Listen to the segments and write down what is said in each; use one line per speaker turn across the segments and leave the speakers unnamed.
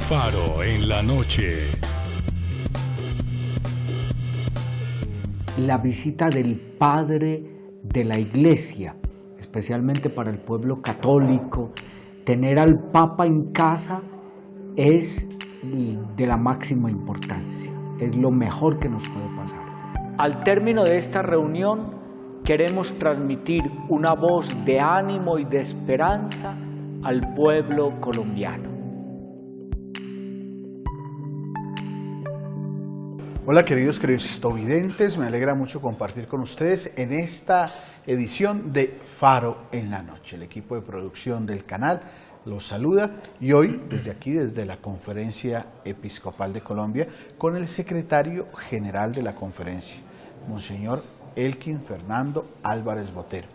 Faro en la noche.
La visita del padre de la Iglesia, especialmente para el pueblo católico, tener al Papa en casa es de la máxima importancia, es lo mejor que nos puede pasar. Al término de esta reunión queremos transmitir una voz de ánimo y de esperanza al pueblo colombiano.
Hola queridos cristovidentes, me alegra mucho compartir con ustedes en esta edición de Faro en la noche. El equipo de producción del canal los saluda y hoy desde aquí, desde la Conferencia Episcopal de Colombia, con el secretario general de la conferencia, Monseñor Elkin Fernando Álvarez Botero,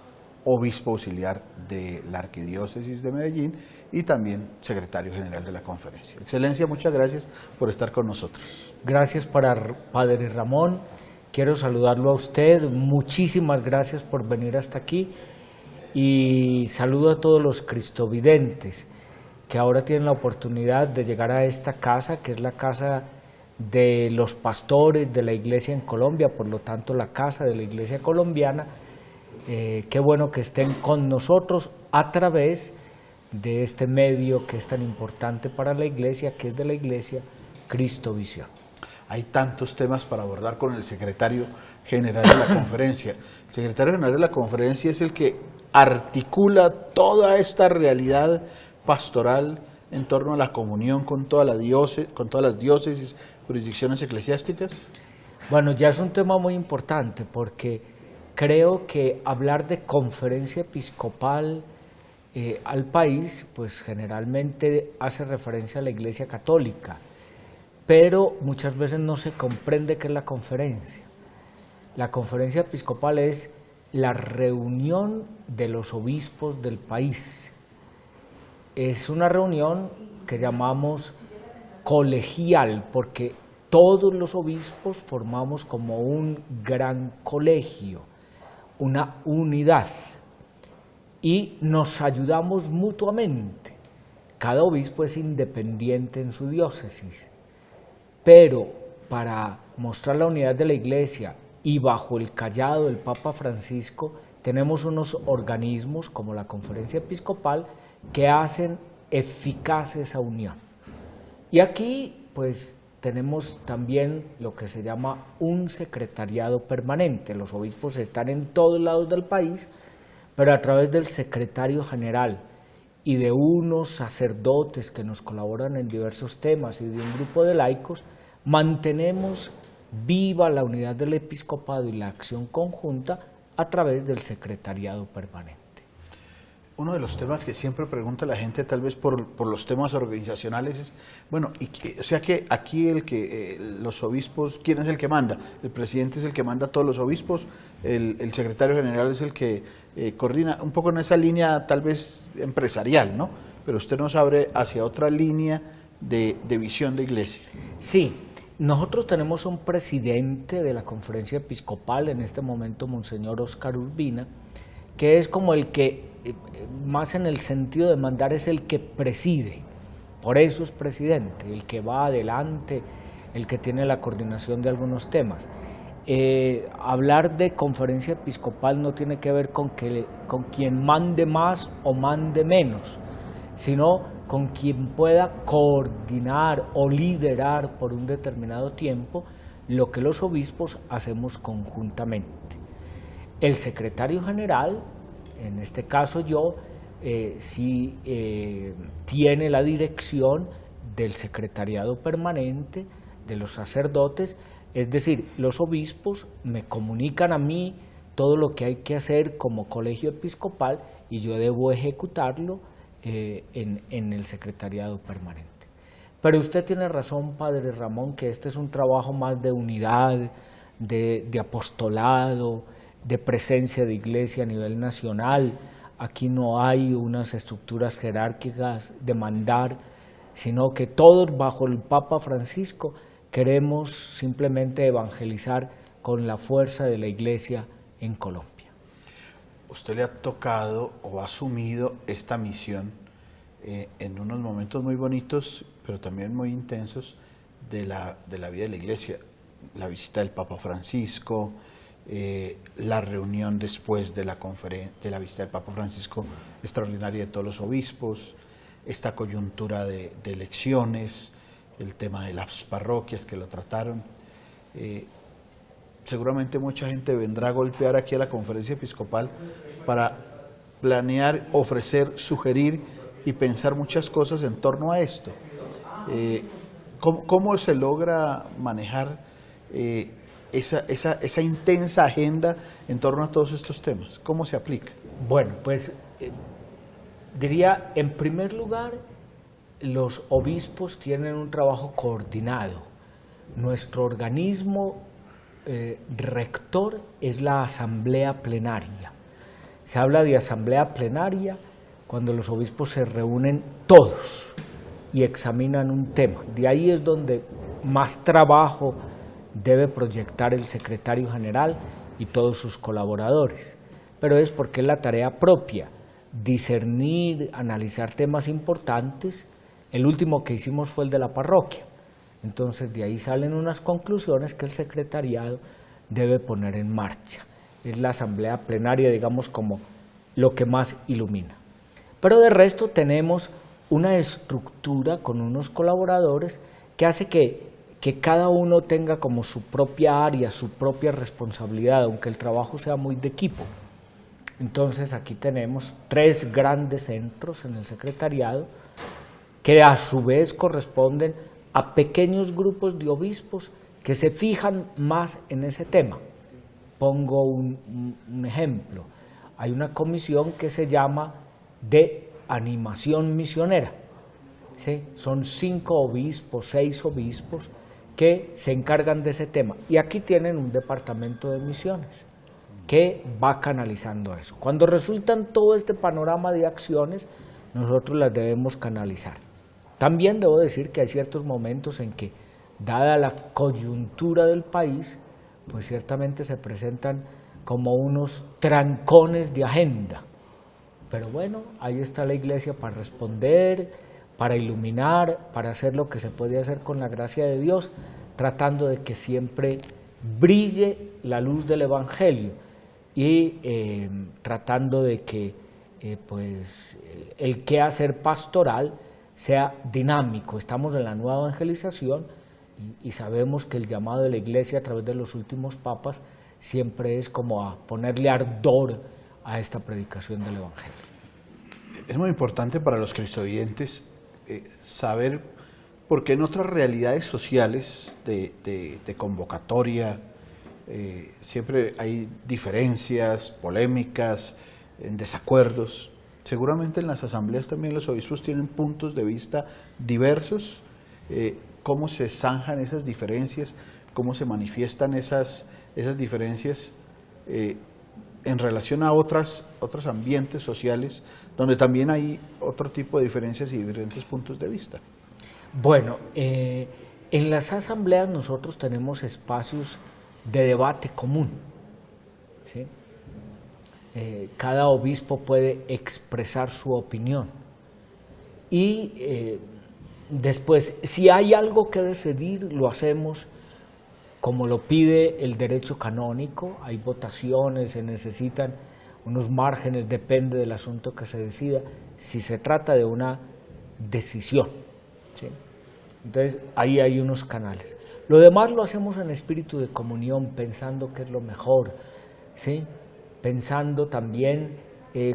obispo auxiliar de la Arquidiócesis de Medellín y también secretario general de la conferencia. Excelencia, muchas gracias por estar con nosotros.
Gracias Padre Ramón, quiero saludarlo a usted, muchísimas gracias por venir hasta aquí y saludo a todos los cristovidentes que ahora tienen la oportunidad de llegar a esta casa, que es la casa de los pastores de la Iglesia en Colombia, por lo tanto la casa de la Iglesia colombiana. Qué bueno que estén con nosotros a través de este medio que es tan importante para la Iglesia, que es de la Iglesia Cristovisión.
Hay tantos temas para abordar con el secretario general de la conferencia. El secretario general de la conferencia es el que articula toda esta realidad pastoral en torno a la comunión con todas las diócesis, jurisdicciones eclesiásticas.
Bueno, ya es un tema muy importante porque creo que hablar de conferencia episcopal al país, pues generalmente hace referencia a la Iglesia Católica, pero muchas veces no se comprende qué es la conferencia. La conferencia episcopal es la reunión de los obispos del país. Es una reunión que llamamos colegial porque todos los obispos formamos como un gran colegio, una unidad, y nos ayudamos mutuamente. Cada obispo es independiente en su diócesis, pero para mostrar la unidad de la Iglesia y bajo el cayado del Papa Francisco tenemos unos organismos como la Conferencia Episcopal que hacen eficaz esa unión. Y aquí pues tenemos también lo que se llama un secretariado permanente. Los obispos están en todos lados del país, pero a través del secretario general y de unos sacerdotes que nos colaboran en diversos temas y de un grupo de laicos, mantenemos viva la unidad del episcopado y la acción conjunta a través del secretariado permanente.
Uno de los temas que siempre pregunta la gente, tal vez por los temas organizacionales, es, bueno, o sea que aquí los obispos, ¿quién es el que manda? El presidente es el que manda a todos los obispos, el secretario general es el que coordina, un poco en esa línea tal vez empresarial, ¿no? Pero usted nos abre hacia otra línea de visión de iglesia.
Sí, nosotros tenemos un presidente de la Conferencia Episcopal, en este momento Monseñor Oscar Urbina, que es como el que, más en el sentido de mandar, es el que preside, por eso es presidente, el que va adelante, el que tiene la coordinación de algunos temas. Hablar de conferencia episcopal no tiene que ver con quien mande más o mande menos, sino con quien pueda coordinar o liderar por un determinado tiempo lo que los obispos hacemos conjuntamente. El secretario general, en este caso yo, sí tiene la dirección del secretariado permanente, de los sacerdotes, es decir, los obispos me comunican a mí todo lo que hay que hacer como colegio episcopal y yo debo ejecutarlo en el secretariado permanente. Pero usted tiene razón, Padre Ramón, que este es un trabajo más de unidad, de apostolado, de presencia de iglesia a nivel nacional. Aquí no hay unas estructuras jerárquicas de mandar, sino que todos bajo el Papa Francisco queremos simplemente evangelizar con la fuerza de la iglesia en Colombia.
Usted le ha tocado o ha asumido esta misión en unos momentos muy bonitos pero también muy intensos de la vida de la Iglesia. La visita del Papa Francisco, la reunión después de la visita del Papa Francisco extraordinaria de todos los obispos, esta coyuntura de elecciones, el tema de las parroquias que lo trataron. Seguramente mucha gente vendrá a golpear aquí a la conferencia episcopal para planear, ofrecer, sugerir y pensar muchas cosas en torno a esto. ¿Cómo se logra manejar esa intensa agenda en torno a todos estos temas? ¿Cómo se aplica?
Bueno, pues diría, en primer lugar, los obispos tienen un trabajo coordinado. Nuestro organismo rector es la asamblea plenaria. Se habla de asamblea plenaria cuando los obispos se reúnen todos y examinan un tema. De ahí es donde más trabajo debe proyectar el secretario general y todos sus colaboradores. Pero es porque es la tarea propia, discernir, analizar temas importantes. El último que hicimos fue el de la parroquia. Entonces de ahí salen unas conclusiones que el secretariado debe poner en marcha. Es la asamblea plenaria, digamos, como lo que más ilumina. Pero de resto tenemos una estructura con unos colaboradores que hace que cada uno tenga como su propia área, su propia responsabilidad, aunque el trabajo sea muy de equipo. Entonces aquí tenemos 3 grandes centros en el secretariado que a su vez corresponden a pequeños grupos de obispos que se fijan más en ese tema. Pongo un ejemplo. Hay una comisión que se llama de animación misionera. ¿Sí? Son 5 obispos, 6 obispos que se encargan de ese tema. Y aquí tienen un departamento de misiones que va canalizando eso. Cuando resultan todo este panorama de acciones, nosotros las debemos canalizar. También debo decir que hay ciertos momentos en que, dada la coyuntura del país, pues ciertamente se presentan como unos trancones de agenda. Pero bueno, ahí está la Iglesia para responder, para iluminar, para hacer lo que se puede hacer con la gracia de Dios, tratando de que siempre brille la luz del Evangelio y tratando de que pues el quehacer pastoral sea dinámico. Estamos en la nueva evangelización y sabemos que el llamado de la Iglesia a través de los últimos papas siempre es como a ponerle ardor a esta predicación del Evangelio.
Es muy importante para los cristoyentes saber por qué en otras realidades sociales de convocatoria siempre hay diferencias, polémicas, desacuerdos. Seguramente en las asambleas también los obispos tienen puntos de vista diversos. ¿Cómo se zanjan esas diferencias? ¿Cómo se manifiestan esas diferencias en relación a otros ambientes sociales donde también hay otro tipo de diferencias y diferentes puntos de vista?
Bueno, en las asambleas nosotros tenemos espacios de debate común, ¿sí? Cada obispo puede expresar su opinión y después, si hay algo que decidir, lo hacemos como lo pide el derecho canónico. Hay votaciones, se necesitan unos márgenes, depende del asunto que se decida, si se trata de una decisión, ¿sí? Entonces ahí hay unos canales. Lo demás lo hacemos en espíritu de comunión, pensando qué es lo mejor, ¿sí? Pensando también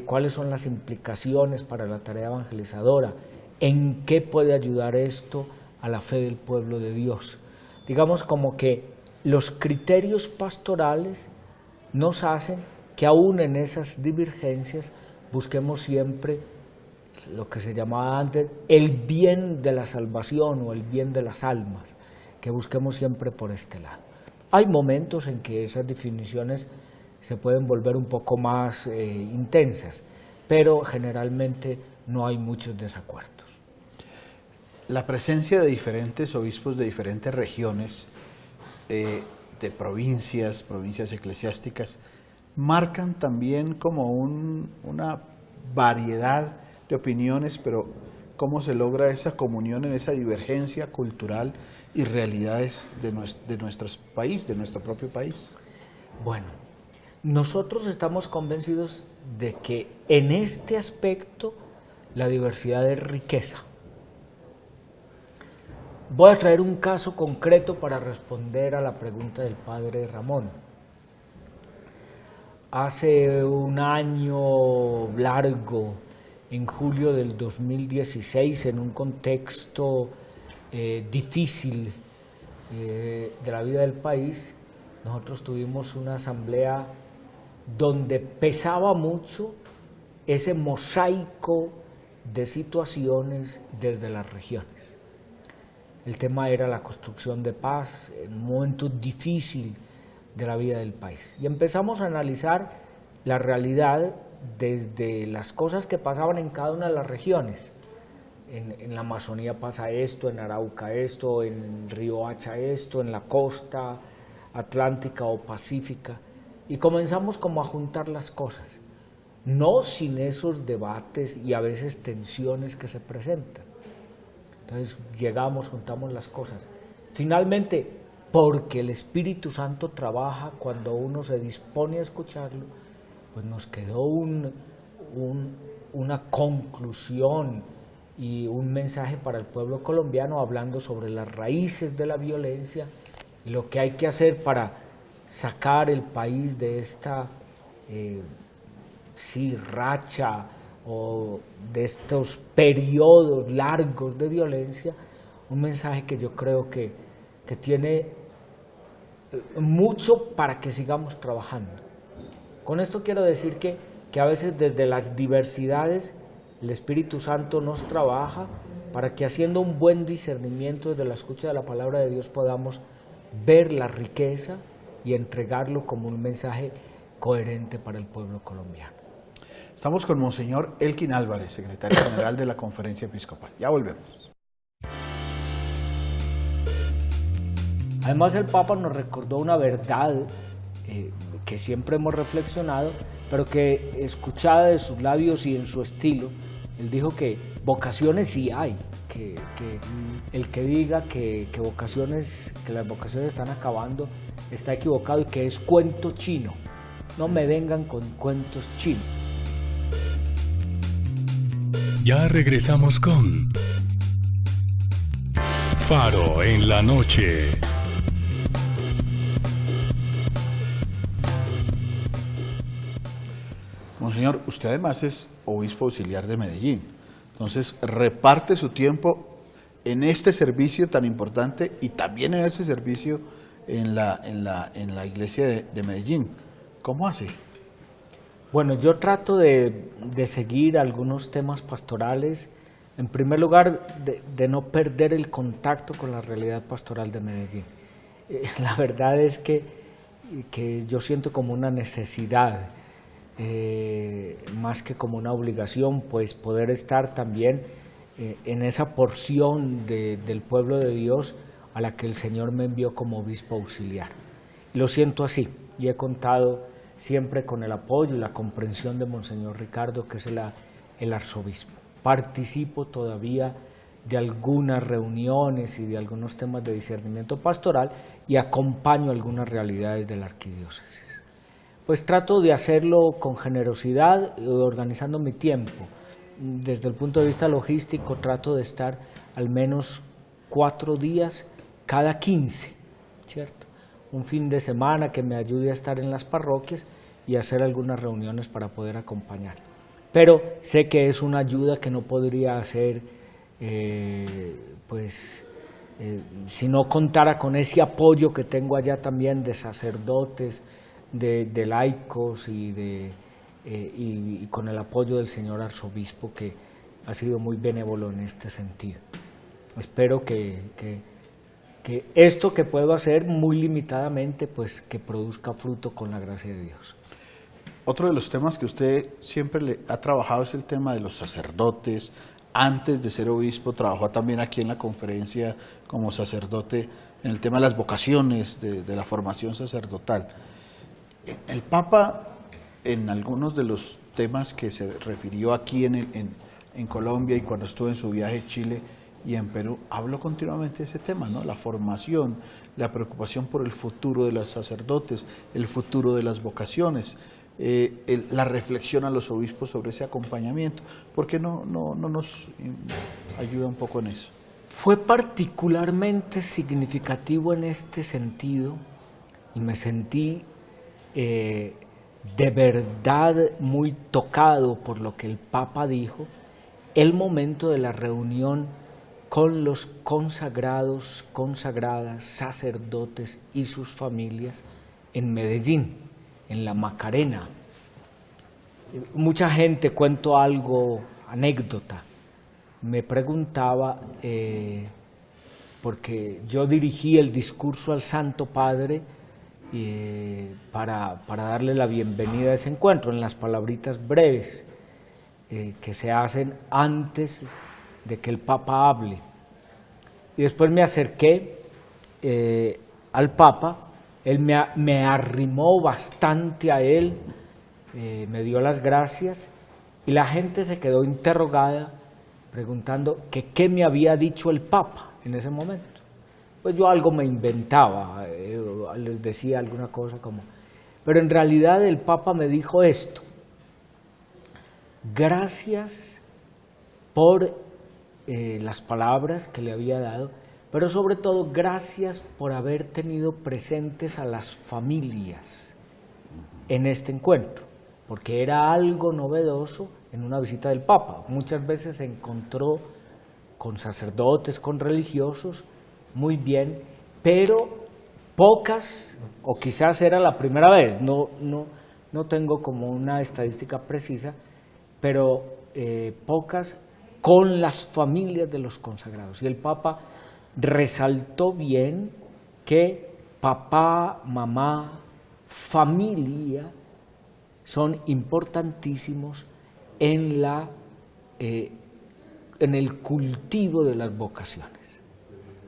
cuáles son las implicaciones para la tarea evangelizadora, en qué puede ayudar esto a la fe del pueblo de Dios. Digamos como que los criterios pastorales nos hacen que aún en esas divergencias busquemos siempre lo que se llamaba antes el bien de la salvación o el bien de las almas, que busquemos siempre por este lado. Hay momentos en que esas definiciones se pueden volver un poco más intensas, pero generalmente no hay muchos desacuerdos.
La presencia de diferentes obispos de diferentes regiones, de provincias eclesiásticas, marcan también como una variedad de opiniones, pero cómo se logra esa comunión en esa divergencia cultural y realidades de nuestro país, de nuestro propio país.
Bueno, nosotros estamos convencidos de que en este aspecto la diversidad es riqueza. Voy a traer un caso concreto para responder a la pregunta del padre Ramón. Hace un año largo, en julio del 2016, en un contexto difícil de la vida del país, nosotros tuvimos una asamblea donde pesaba mucho ese mosaico de situaciones desde las regiones. El tema era la construcción de paz en un momento difícil de la vida del país. Y empezamos a analizar la realidad desde las cosas que pasaban en cada una de las regiones. En la Amazonía pasa esto, en Arauca esto, en Riohacha esto, en la costa atlántica o pacífica. Y comenzamos como a juntar las cosas, no sin esos debates y a veces tensiones que se presentan. Entonces llegamos, juntamos las cosas. Finalmente, porque el Espíritu Santo trabaja cuando uno se dispone a escucharlo, pues nos quedó una conclusión y un mensaje para el pueblo colombiano hablando sobre las raíces de la violencia y lo que hay que hacer para sacar el país de esta racha o de estos periodos largos de violencia. Un mensaje que yo creo que tiene mucho para que sigamos trabajando. Con esto quiero decir que a veces desde las diversidades el Espíritu Santo nos trabaja para que haciendo un buen discernimiento desde la escucha de la palabra de Dios podamos ver la riqueza y entregarlo como un mensaje coherente para el pueblo colombiano.
Estamos con Monseñor Elkin Álvarez, secretario general de la Conferencia Episcopal. Ya volvemos.
Además, el Papa nos recordó una verdad que siempre hemos reflexionado, pero que escuchada de sus labios y en su estilo, él dijo que vocaciones sí hay, que el que diga que las vocaciones están acabando está equivocado y que es cuento chino. No me vengan con cuentos chinos.
Ya regresamos con Faro en la Noche.
Monseñor, usted además es obispo auxiliar de Medellín, entonces reparte su tiempo en este servicio tan importante y también en ese servicio en la iglesia de Medellín. ¿Cómo hace?
Bueno, yo trato de seguir algunos temas pastorales. En primer lugar, de no perder el contacto con la realidad pastoral de Medellín. La verdad es que yo siento como una necesidad, más que como una obligación, pues poder estar también en esa porción del pueblo de Dios a la que el Señor me envió como obispo auxiliar. Lo siento así y he contado siempre con el apoyo y la comprensión de Monseñor Ricardo, que es el arzobispo. Participo todavía de algunas reuniones y de algunos temas de discernimiento pastoral y acompaño algunas realidades de la arquidiócesis. Pues trato de hacerlo con generosidad, organizando mi tiempo. Desde el punto de vista logístico trato de estar al menos 4 días cada 15, ¿cierto? Un fin de semana que me ayude a estar en las parroquias y hacer algunas reuniones para poder acompañar. Pero sé que es una ayuda que no podría hacer si no contara con ese apoyo que tengo allá también de sacerdotes, de laicos y con el apoyo del señor arzobispo, que ha sido muy benévolo en este sentido. Espero que esto que puedo hacer muy limitadamente, pues que produzca fruto con la gracia de Dios.
Otro de los temas que usted siempre le ha trabajado es el tema de los sacerdotes. Antes de ser obispo trabajó también aquí en la conferencia como sacerdote en el tema de las vocaciones, de la formación sacerdotal. El Papa, en algunos de los temas que se refirió aquí en en Colombia y cuando estuve en su viaje a Chile y en Perú, habló continuamente de ese tema, ¿no? La formación, la preocupación por el futuro de los sacerdotes, el futuro de las vocaciones, la reflexión a los obispos sobre ese acompañamiento. ¿Por qué no nos ayuda un poco en eso?
Fue particularmente significativo en este sentido y me sentí de verdad muy tocado por lo que el Papa dijo, el momento de la reunión con los consagrados, consagradas, sacerdotes y sus familias en Medellín, en la Macarena. Mucha gente, cuento algo, anécdota, me preguntaba, porque yo dirigí el discurso al Santo Padre para darle la bienvenida a ese encuentro, en las palabritas breves que se hacen antes de que el Papa hable. Y después me acerqué al Papa, él me arrimó bastante a él, me dio las gracias y la gente se quedó interrogada preguntando que qué me había dicho el Papa en ese momento. Pues yo algo me inventaba, les decía alguna cosa como... Pero en realidad el Papa me dijo esto: gracias por las palabras que le había dado, pero sobre todo gracias por haber tenido presentes a las familias en este encuentro, porque era algo novedoso en una visita del Papa. Muchas veces se encontró con sacerdotes, con religiosos, muy bien, pero pocas, o quizás era la primera vez, no tengo como una estadística precisa, pero pocas con las familias de los consagrados. Y el Papa resaltó bien que papá, mamá, familia son importantísimos en el cultivo de las vocaciones.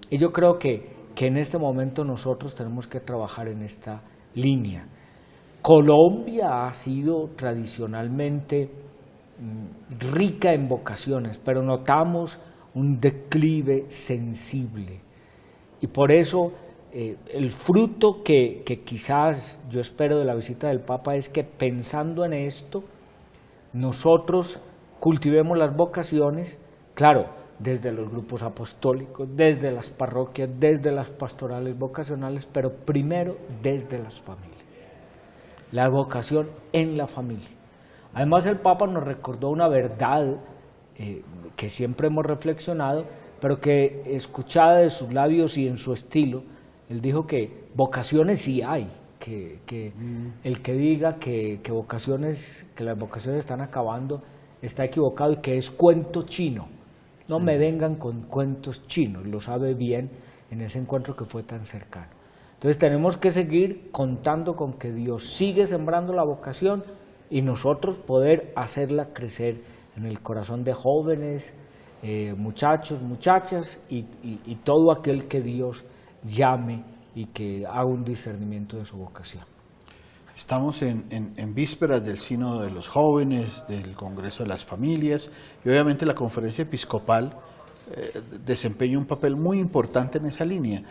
Y yo creo que en este momento nosotros tenemos que trabajar en esta línea. Colombia ha sido tradicionalmente rica en vocaciones, pero notamos un declive sensible. Y por eso el fruto que quizás yo espero de la visita del Papa es que, pensando en esto, nosotros cultivemos las vocaciones, claro, desde los grupos apostólicos, desde las parroquias, desde las pastorales vocacionales, pero primero desde las familias. La vocación en la familia. Además, el Papa nos recordó una verdad que siempre hemos reflexionado, pero que, escuchada de sus labios y en su estilo, él dijo que vocaciones sí hay, que el que diga que las vocaciones están acabando está equivocado, y que es cuento chino. No me vengan con cuentos chinos, lo sabe bien en ese encuentro que fue tan cercano. Entonces tenemos que seguir contando con que Dios sigue sembrando la vocación y nosotros poder hacerla crecer en el corazón de jóvenes, muchachos, muchachas y todo aquel que Dios llame y que haga un discernimiento de su vocación.
Estamos en vísperas del Sínodo de los Jóvenes, del Congreso de las Familias, y obviamente la Conferencia Episcopal desempeña un papel muy importante en esa línea.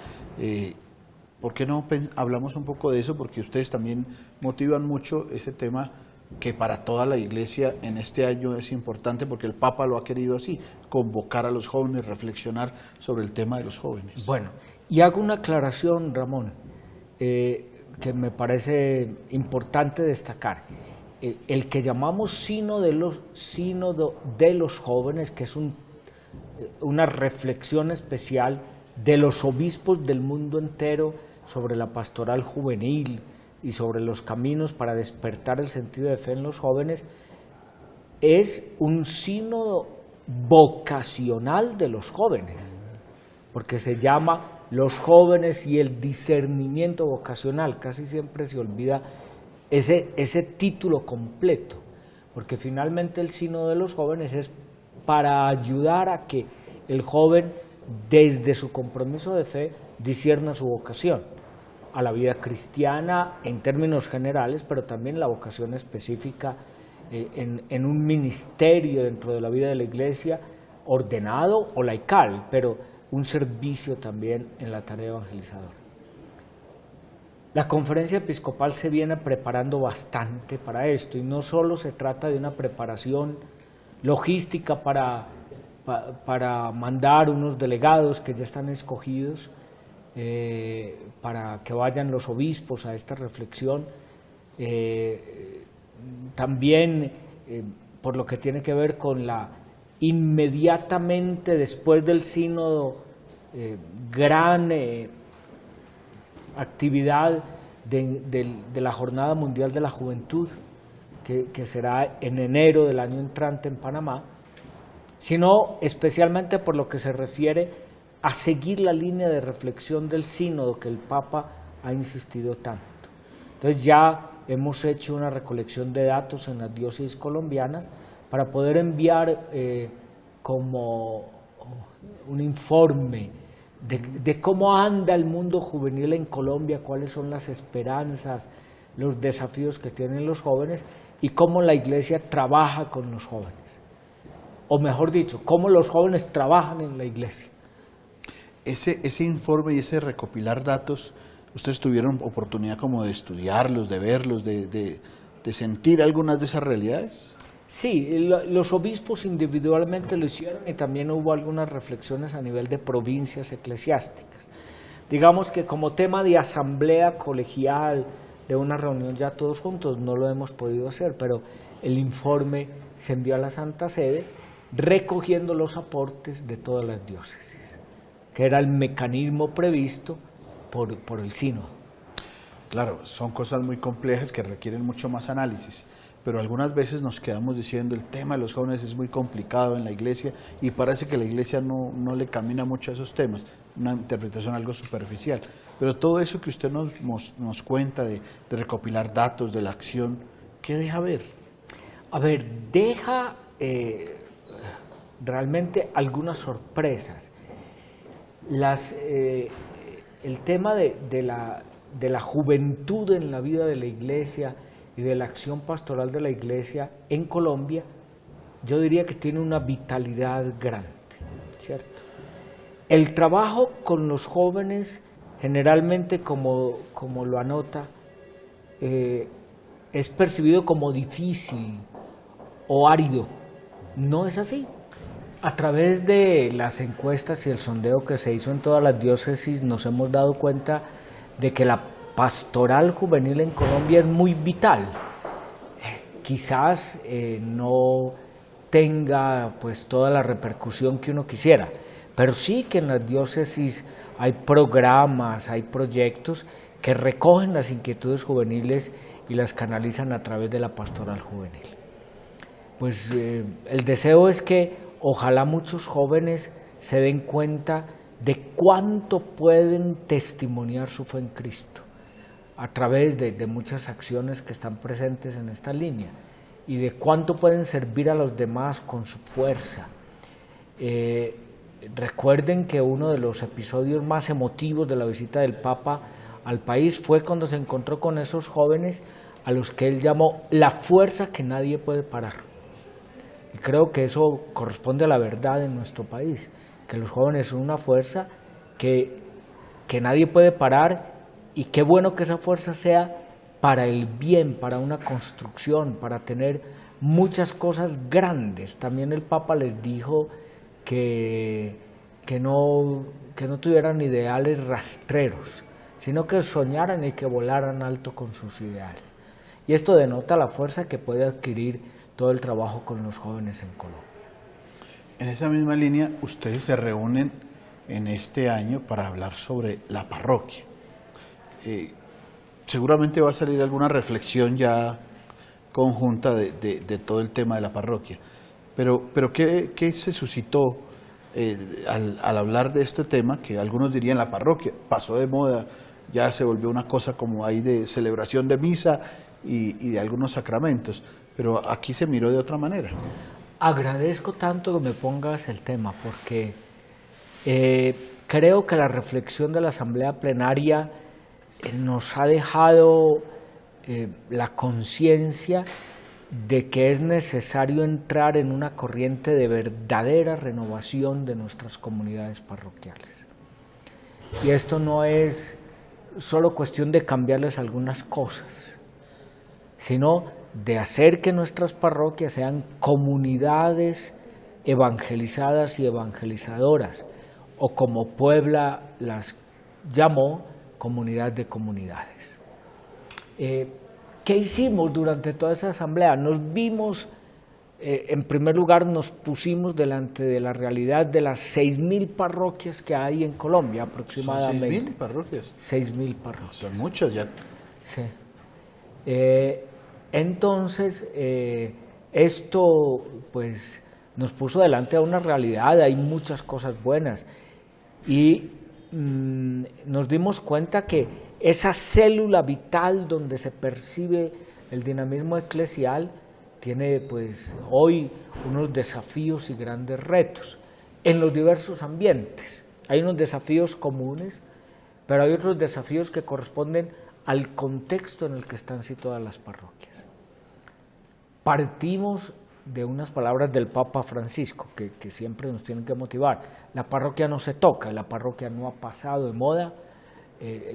¿Por qué no hablamos un poco de eso? Porque ustedes también motivan mucho ese tema que para toda la Iglesia en este año es importante, porque el Papa lo ha querido así, convocar a los jóvenes, reflexionar sobre el tema de los jóvenes.
Bueno, y hago una aclaración, Ramón, que me parece importante destacar. El que llamamos sínodo de los jóvenes, que es una reflexión especial de los obispos del mundo entero sobre la pastoral juvenil y sobre los caminos para despertar el sentido de fe en los jóvenes, es un sínodo vocacional de los jóvenes, porque se llama los jóvenes y el discernimiento vocacional. Casi siempre se olvida ese título completo, porque finalmente el sínodo de los jóvenes es para ayudar a que el joven, desde su compromiso de fe, discierna su vocación a la vida cristiana en términos generales, pero también la vocación específica en un ministerio dentro de la vida de la Iglesia, ordenado o laical, pero un servicio también en la tarea evangelizadora. La conferencia episcopal se viene preparando bastante para esto, y no solo se trata de una preparación logística para mandar unos delegados que ya están escogidos, para que vayan los obispos a esta reflexión, también por lo que tiene que ver con la inmediatamente después del sínodo gran actividad de la Jornada Mundial de la Juventud, que será en enero del año entrante en Panamá, sino especialmente por lo que se refiere a seguir la línea de reflexión del sínodo que el Papa ha insistido tanto. Entonces ya hemos hecho una recolección de datos en las diócesis colombianas para poder enviar como un informe de cómo anda el mundo juvenil en Colombia, cuáles son las esperanzas, los desafíos que tienen los jóvenes y cómo la Iglesia trabaja con los jóvenes. O mejor dicho, cómo los jóvenes trabajan en la Iglesia.
Ese informe y ese recopilar datos, ¿ustedes tuvieron oportunidad como de estudiarlos, de verlos, de sentir algunas de esas realidades?
Sí, los obispos individualmente lo hicieron y también hubo algunas reflexiones a nivel de provincias eclesiásticas. Digamos que como tema de asamblea colegial, de una reunión ya todos juntos, no lo hemos podido hacer, pero el informe se envió a la Santa Sede recogiendo los aportes de todas las diócesis, que era el mecanismo previsto por el sínodo.
Claro, son cosas muy complejas que requieren mucho más análisis, pero algunas veces nos quedamos diciendo el tema de los jóvenes es muy complicado en la Iglesia y parece que la Iglesia no le camina mucho a esos temas, una interpretación algo superficial. Pero todo eso que usted nos cuenta de recopilar datos de la acción, ¿qué deja ver? A ver,
deja realmente algunas sorpresas. El tema de la juventud en la vida de la Iglesia y de la acción pastoral de la Iglesia en Colombia, yo diría que tiene una vitalidad grande, ¿cierto? El trabajo con los jóvenes, generalmente como lo anota, es percibido como difícil o árido. No es así. A través de las encuestas y el sondeo que se hizo en todas las diócesis nos hemos dado cuenta de que la pastoral juvenil en Colombia es muy vital. Quizás no tenga pues toda la repercusión que uno quisiera, pero sí que en las diócesis hay programas, hay proyectos que recogen las inquietudes juveniles y las canalizan a través de la pastoral juvenil. Pues el deseo es que ojalá muchos jóvenes se den cuenta de cuánto pueden testimoniar su fe en Cristo a través de muchas acciones que están presentes en esta línea y de cuánto pueden servir a los demás con su fuerza. Recuerden que uno de los episodios más emotivos de la visita del Papa al país fue cuando se encontró con esos jóvenes a los que él llamó la fuerza que nadie puede parar. Y creo que eso corresponde a la verdad en nuestro país, que los jóvenes son una fuerza que nadie puede parar, y qué bueno que esa fuerza sea para el bien, para una construcción, para tener muchas cosas grandes. También el Papa les dijo que no tuvieran ideales rastreros, sino que soñaran y que volaran alto con sus ideales. Y esto denota la fuerza que puede adquirir todo el trabajo con los jóvenes en Colombia.
En esa misma línea, ustedes se reúnen en este año para hablar sobre la parroquia. Seguramente va a salir alguna reflexión ya conjunta de todo el tema de la parroquia. Pero ¿qué se suscitó al hablar de este tema? Que algunos dirían la parroquia pasó de moda, ya se volvió una cosa como ahí de celebración de misa y de algunos sacramentos, pero aquí se miró de otra manera.
Agradezco tanto que me pongas el tema, porque creo que la reflexión de la Asamblea Plenaria nos ha dejado la conciencia de que es necesario entrar en una corriente de verdadera renovación de nuestras comunidades parroquiales. Y esto no es solo cuestión de cambiarles algunas cosas, sino de hacer que nuestras parroquias sean comunidades evangelizadas y evangelizadoras, o como Puebla las llamó, comunidad de comunidades. ¿Qué hicimos durante toda esa asamblea? Nos vimos, en primer lugar nos pusimos delante de la realidad de las 6.000 parroquias que hay en Colombia aproximadamente.
¿Son 6.000 parroquias?
6.000 parroquias.
Son muchas ya.
Sí. Entonces, esto pues nos puso delante a una realidad, hay muchas cosas buenas y nos dimos cuenta que esa célula vital donde se percibe el dinamismo eclesial tiene pues hoy unos desafíos y grandes retos en los diversos ambientes. Hay unos desafíos comunes, pero hay otros desafíos que corresponden al contexto en el que están situadas las parroquias. Partimos de unas palabras del Papa Francisco que siempre nos tienen que motivar. La parroquia no se toca, la parroquia no ha pasado de moda.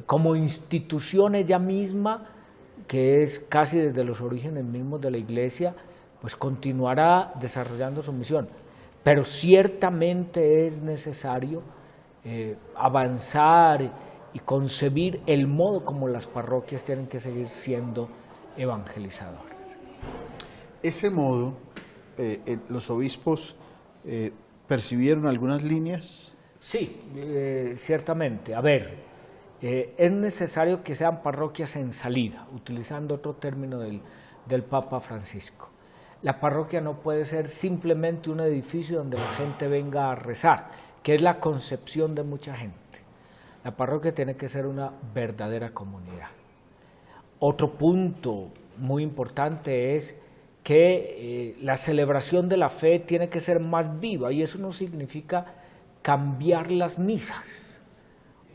Como institución ella misma, que es casi desde los orígenes mismos de la Iglesia, pues continuará desarrollando su misión. Pero ciertamente es necesario avanzar y concebir el modo como las parroquias tienen que seguir siendo evangelizadoras.
Ese modo, los obispos percibieron algunas líneas.
Sí, ciertamente. A ver, es necesario que sean parroquias en salida, utilizando otro término del Papa Francisco. La parroquia no puede ser simplemente un edificio donde la gente venga a rezar, que es la concepción de mucha gente. La parroquia tiene que ser una verdadera comunidad. Otro punto muy importante es que la celebración de la fe tiene que ser más viva, y eso no significa cambiar las misas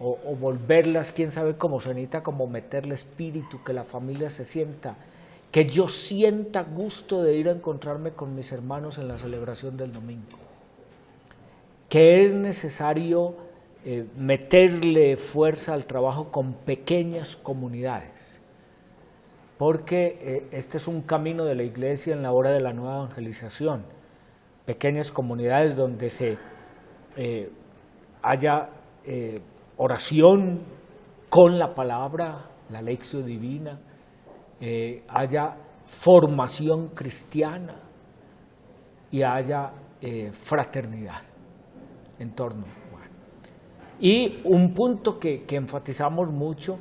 o volverlas, quién sabe cómo, se necesita como meterle espíritu, que la familia se sienta, que yo sienta gusto de ir a encontrarme con mis hermanos en la celebración del domingo, que es necesario meterle fuerza al trabajo con pequeñas comunidades, porque este es un camino de la Iglesia en la hora de la nueva evangelización, pequeñas comunidades donde se haya oración con la palabra, la lección divina, haya formación cristiana y haya fraternidad en torno. Bueno. Y un punto que enfatizamos mucho,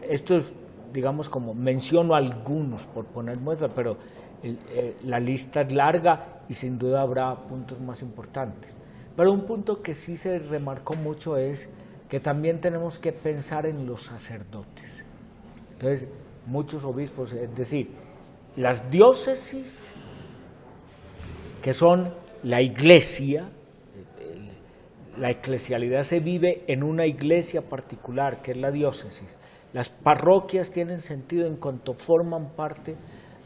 esto es, digamos, como menciono algunos por poner muestra, pero la lista es larga y sin duda habrá puntos más importantes. Pero un punto que sí se remarcó mucho es que también tenemos que pensar en los sacerdotes. Entonces, muchos obispos, es decir, las diócesis, que son la iglesia, la eclesialidad se vive en una iglesia particular, que es la diócesis. Las parroquias tienen sentido en cuanto forman parte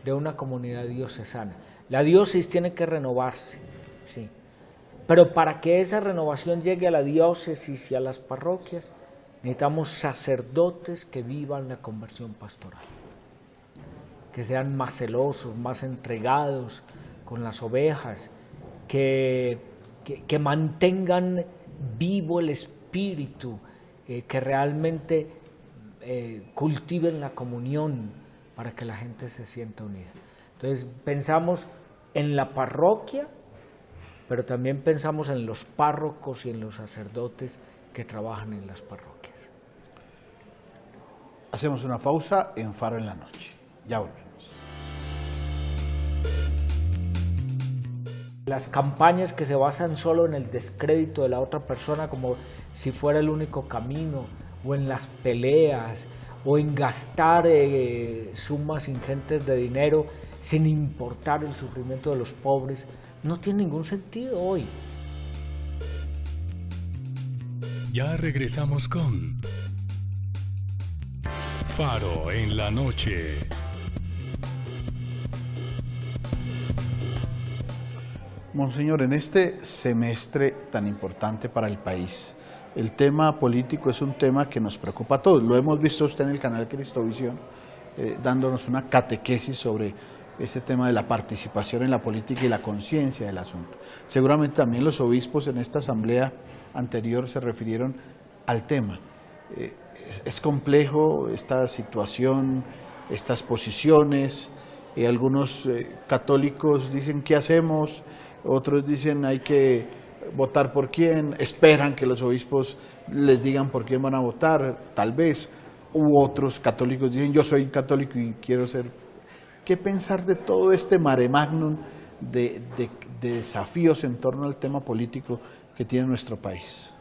de una comunidad diocesana. La diócesis tiene que renovarse, sí. Pero para que esa renovación llegue a la diócesis y a las parroquias, necesitamos sacerdotes que vivan la conversión pastoral, que sean más celosos, más entregados con las ovejas, que mantengan vivo el espíritu, que realmente cultiven la comunión para que la gente se sienta unida. Entonces pensamos en la parroquia, pero también pensamos en los párrocos y en los sacerdotes que trabajan en las parroquias.
Hacemos una pausa en Faro en la Noche. Ya volvemos.
Las campañas que se basan solo en el descrédito de la otra persona como si fuera el único camino, o en las peleas, o en gastar sumas ingentes de dinero sin importar el sufrimiento de los pobres, no tiene ningún sentido hoy.
Ya regresamos con Faro en la Noche.
Monseñor, en este semestre tan importante para el país, el tema político es un tema que nos preocupa a todos. Lo hemos visto usted en el canal Cristovisión, dándonos una catequesis sobre ese tema de la participación en la política y la conciencia del asunto. Seguramente también los obispos en esta asamblea anterior se refirieron al tema. Es complejo esta situación, estas posiciones. Algunos católicos dicen ¿qué hacemos? Otros dicen hay que votar por quién, esperan que los obispos les digan por quién van a votar, tal vez. U otros católicos dicen yo soy católico y quiero ser. ¿Qué pensar de todo este mare magnum de desafíos en torno al tema político que tiene nuestro país?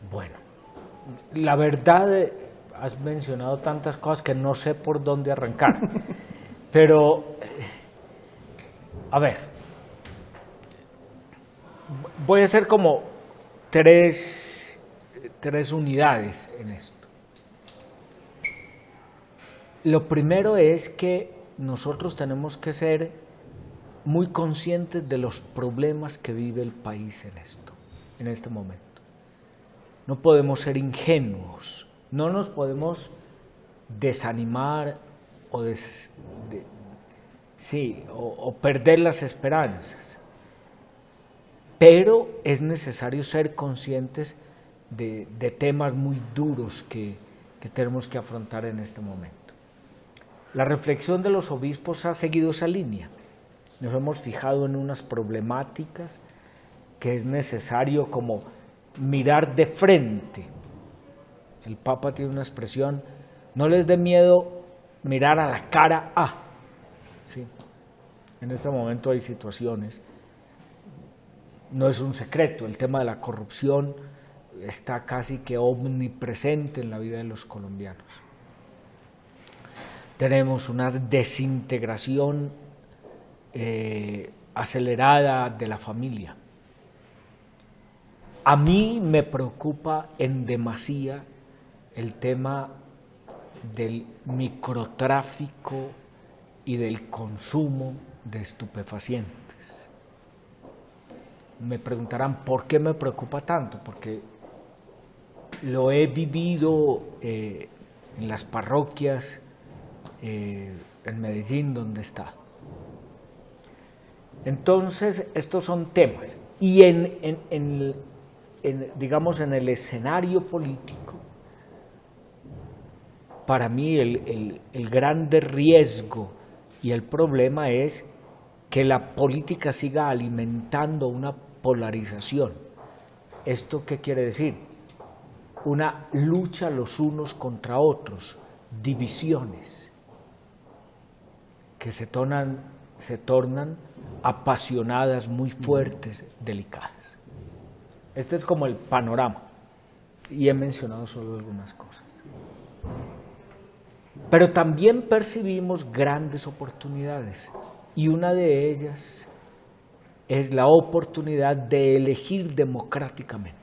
Bueno, la verdad, has mencionado tantas cosas que no sé por dónde arrancar, pero, a ver, voy a hacer como tres unidades en esto. Lo primero es que nosotros tenemos que ser muy conscientes de los problemas que vive el país en este momento. No podemos ser ingenuos, no nos podemos desanimar o perder las esperanzas. Pero es necesario ser conscientes de temas muy duros que tenemos que afrontar en este momento. La reflexión de los obispos ha seguido esa línea. Nos hemos fijado en unas problemáticas que es necesario como mirar de frente. El Papa tiene una expresión, no les dé miedo mirar a la cara a. ¿Sí? En este momento hay situaciones, no es un secreto, el tema de la corrupción está casi que omnipresente en la vida de los colombianos. Tenemos una desintegración acelerada de la familia. A mí me preocupa en demasía el tema del microtráfico y del consumo de estupefacientes. Me preguntarán, ¿por qué me preocupa tanto? Porque lo he vivido en las parroquias, en Medellín, donde está. Entonces, estos son temas. Y digamos, en el escenario político, para mí el grande riesgo y el problema es que la política siga alimentando una polarización. ¿Esto qué quiere decir? Una lucha los unos contra otros, divisiones que se tornan apasionadas, muy fuertes, delicadas. Este es como el panorama, y he mencionado solo algunas cosas. Pero también percibimos grandes oportunidades, y una de ellas es la oportunidad de elegir democráticamente.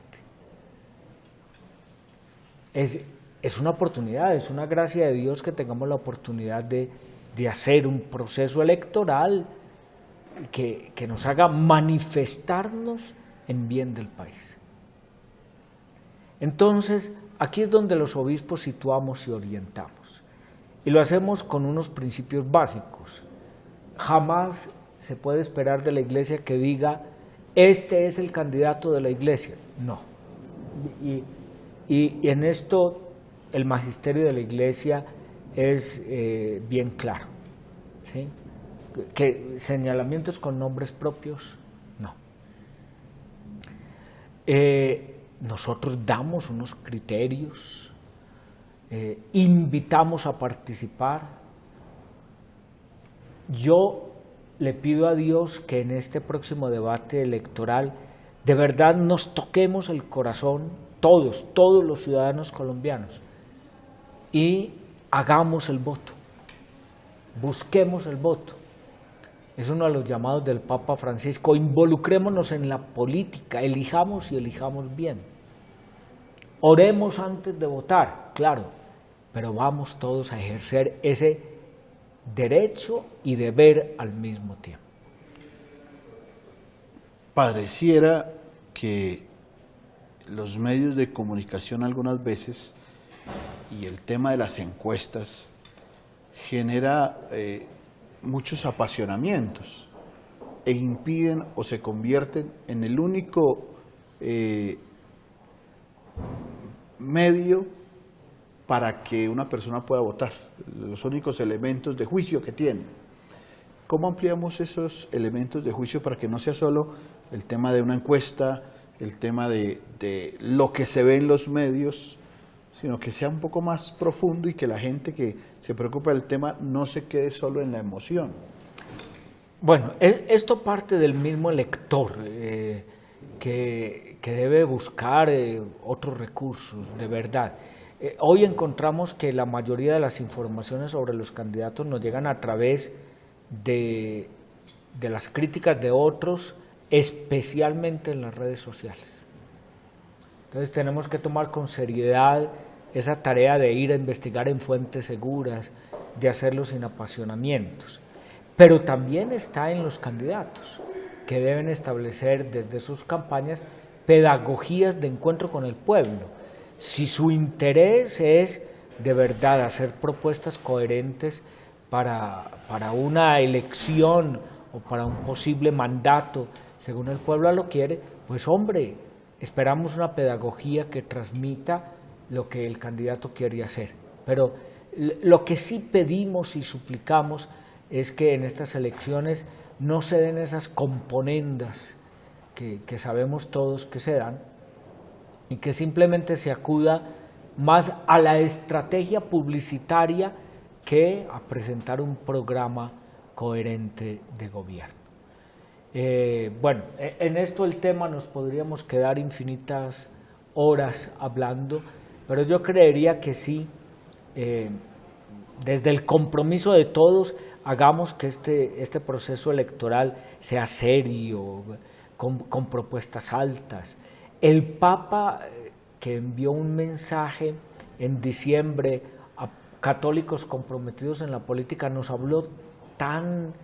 Es una oportunidad, es una gracia de Dios que tengamos la oportunidad de hacer un proceso electoral que nos haga manifestarnos en bien del país. Entonces, aquí es donde los obispos situamos y orientamos. Y lo hacemos con unos principios básicos. Jamás se puede esperar de la Iglesia que diga, este es el candidato de la Iglesia. No. Y en esto el magisterio de la Iglesia es bien claro. ¿Sí? ¿Que señalamientos con nombres propios? No. Nosotros damos unos criterios, invitamos a participar. Yo le pido a Dios que en este próximo debate electoral de verdad nos toquemos el corazón, todos los ciudadanos colombianos, y hagamos el voto, busquemos el voto. Es uno de los llamados del Papa Francisco, involucrémonos en la política, elijamos y elijamos bien. Oremos antes de votar, claro, pero vamos todos a ejercer ese derecho y deber al mismo tiempo.
pareciera que los medios de comunicación algunas veces y el tema de las encuestas genera muchos apasionamientos e impiden o se convierten en el único medio para que una persona pueda votar, los únicos elementos de juicio que tiene. ¿Cómo ampliamos esos elementos de juicio para que no sea solo el tema de una encuesta, el tema de lo que se ve en los medios, sino que sea un poco más profundo y que la gente que se preocupa del tema no se quede solo en la emoción?
Bueno, esto parte del mismo lector que debe buscar otros recursos, de verdad. Hoy encontramos que la mayoría de las informaciones sobre los candidatos nos llegan a través de las críticas de otros, especialmente en las redes sociales. Entonces tenemos que tomar con seriedad esa tarea de ir a investigar en fuentes seguras, de hacerlo sin apasionamientos. Pero también está en los candidatos, que deben establecer desde sus campañas pedagogías de encuentro con el pueblo. Si su interés es de verdad hacer propuestas coherentes para una elección o para un posible mandato, según el pueblo lo quiere, pues hombre, esperamos una pedagogía que transmita lo que el candidato quiere hacer. Pero lo que sí pedimos y suplicamos es que en estas elecciones no se den esas componendas que sabemos todos que se dan, y que simplemente se acuda más a la estrategia publicitaria que a presentar un programa coherente de gobierno. Bueno, en esto el tema nos podríamos quedar infinitas horas hablando, pero yo creería que sí, desde el compromiso de todos, hagamos que este proceso electoral sea serio, con propuestas altas. El Papa, que envió un mensaje en diciembre a católicos comprometidos en la política, nos habló tan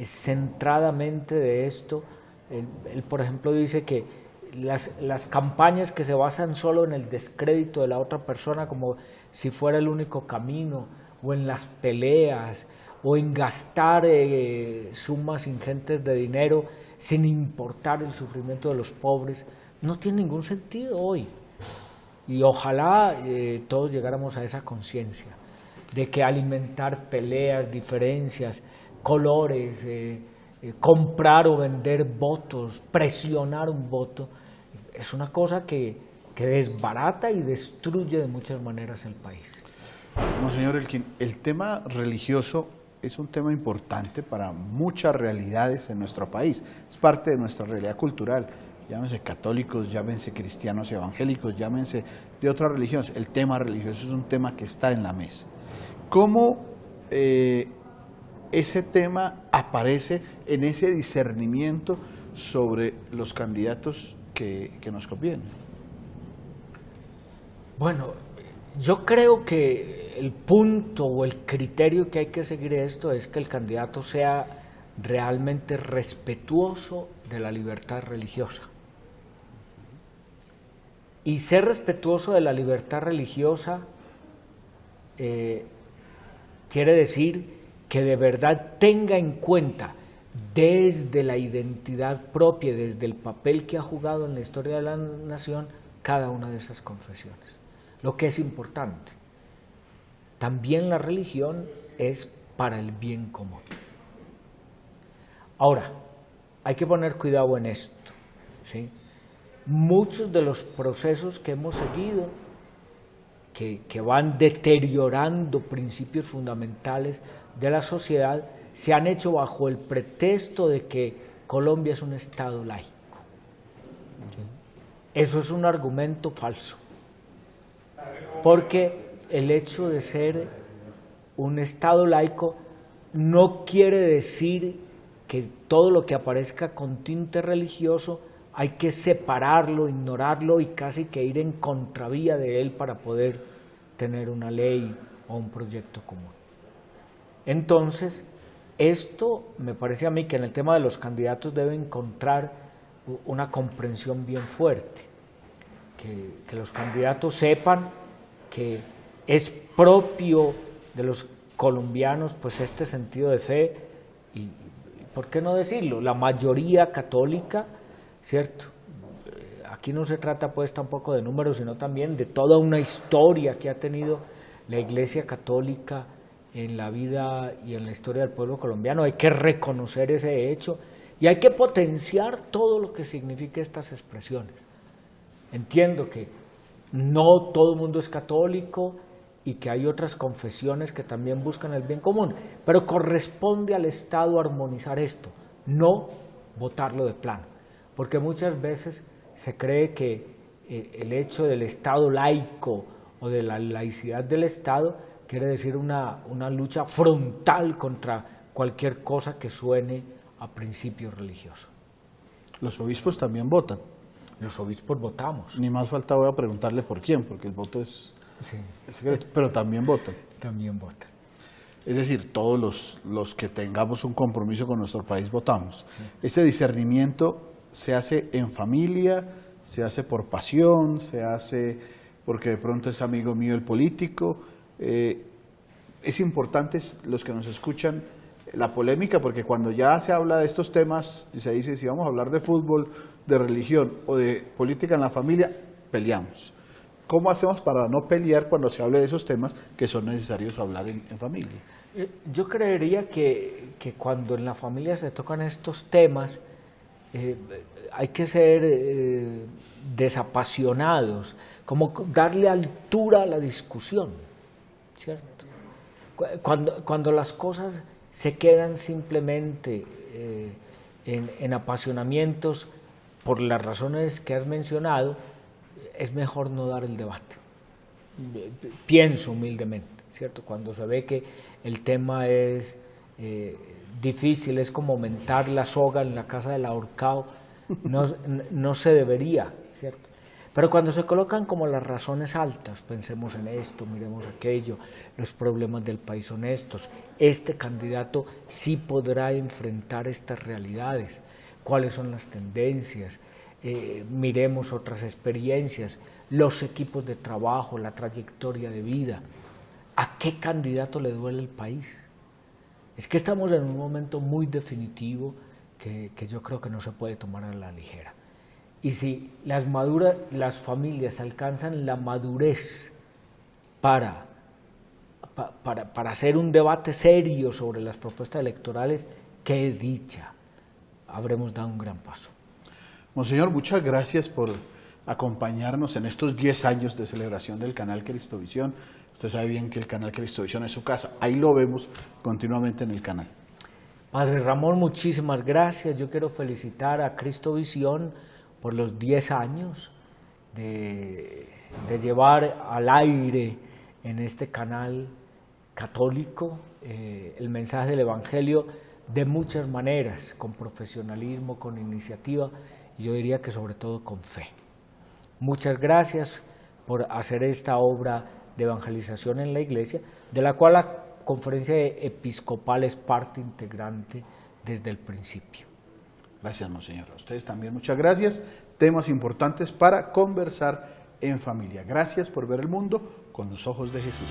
centradamente de esto. Él, por ejemplo, dice que las campañas que se basan solo en el descrédito de la otra persona como si fuera el único camino, o en las peleas, o en gastar sumas ingentes de dinero sin importar el sufrimiento de los pobres, no tiene ningún sentido hoy. Y ojalá todos llegáramos a esa conciencia de que alimentar peleas, diferencias, colores, comprar o vender votos, presionar un voto, es una cosa que desbarata y destruye de muchas maneras el país.
Monseñor Elkin, el tema religioso es un tema importante para muchas realidades en nuestro país, es parte de nuestra realidad cultural. Llámense católicos, llámense cristianos evangélicos, llámense de otras religiones. El tema religioso es un tema que está en la mesa. ¿Cómo ese tema aparece en ese discernimiento sobre los candidatos que nos convienen?
Bueno, yo creo que el punto o el criterio que hay que seguir esto es que el candidato sea realmente respetuoso de la libertad religiosa. Y ser respetuoso de la libertad religiosa quiere decir que de verdad tenga en cuenta desde la identidad propia, desde el papel que ha jugado en la historia de la nación, cada una de esas confesiones. Lo que es importante, también la religión es para el bien común. Ahora, hay que poner cuidado en esto, ¿sí? Muchos de los procesos que hemos seguido, que van deteriorando principios fundamentales de la sociedad, se han hecho bajo el pretexto de que Colombia es un Estado laico. ¿Sí? Eso es un argumento falso, porque el hecho de ser un Estado laico no quiere decir que todo lo que aparezca con tinte religioso hay que separarlo, ignorarlo y casi que ir en contravía de él para poder tener una ley o un proyecto común. Entonces, esto me parece a mí que en el tema de los candidatos debe encontrar una comprensión bien fuerte, que los candidatos sepan que es propio de los colombianos pues este sentido de fe y ¿por qué no decirlo? La mayoría católica, ¿cierto? Aquí no se trata pues tampoco de números, sino también de toda una historia que ha tenido la Iglesia Católica en la vida y en la historia del pueblo colombiano. Hay que reconocer ese hecho y hay que potenciar todo lo que significa estas expresiones. Entiendo que no todo el mundo es católico y que hay otras confesiones que también buscan el bien común, pero corresponde al Estado armonizar esto, no votarlo de plano, porque muchas veces se cree que el hecho del Estado laico o de la laicidad del Estado quiere decir una lucha frontal contra cualquier cosa que suene a principio religioso.
Los obispos también votan.
Los obispos votamos.
Ni más falta voy a preguntarle por quién, porque el voto es secreto, pero también votan.
También votan.
Es decir, todos los que tengamos un compromiso con nuestro país votamos. Sí. Ese discernimiento se hace en familia, se hace por pasión, se hace porque de pronto es amigo mío el político. Es importante, los que nos escuchan, la polémica, porque cuando ya se habla de estos temas, se dice, si vamos a hablar de fútbol, de religión o de política en la familia, peleamos. ¿Cómo hacemos para no pelear cuando se hable de esos temas que son necesarios hablar en familia?
Yo creería que cuando en la familia se tocan estos temas, hay que ser desapasionados, como darle altura a la discusión, ¿cierto? Cuando las cosas se quedan simplemente en apasionamientos por las razones que has mencionado, es mejor no dar el debate. Pienso humildemente, ¿cierto? Cuando se ve que el tema es difícil, es como aumentar la soga en la casa del ahorcado, no se debería, ¿cierto? Pero cuando se colocan como las razones altas, pensemos en esto, miremos aquello, los problemas del país son estos, este candidato sí podrá enfrentar estas realidades, cuáles son las tendencias, miremos otras experiencias, los equipos de trabajo, la trayectoria de vida, ¿a qué candidato le duele el país? Es que estamos en un momento muy definitivo que yo creo que no se puede tomar a la ligera. Y si las familias alcanzan la madurez para hacer un debate serio sobre las propuestas electorales, qué dicha, habremos dado un gran paso.
Monseñor, muchas gracias por acompañarnos en estos 10 años de celebración del canal Cristovisión. Usted sabe bien que el canal Cristovisión es su casa, ahí lo vemos continuamente en el canal.
Padre Ramón, muchísimas gracias. Yo quiero felicitar a Cristovisión por los 10 años de llevar al aire en este canal católico el mensaje del Evangelio de muchas maneras, con profesionalismo, con iniciativa, y yo diría que sobre todo con fe. Muchas gracias por hacer esta obra de evangelización en la Iglesia, de la cual la Conferencia Episcopal es parte integrante desde el principio.
Gracias, Monseñor. A ustedes también muchas gracias. Temas importantes para conversar en familia. Gracias por ver el mundo con los ojos de Jesús.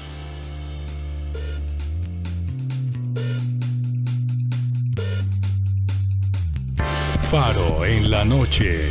Faro en la noche.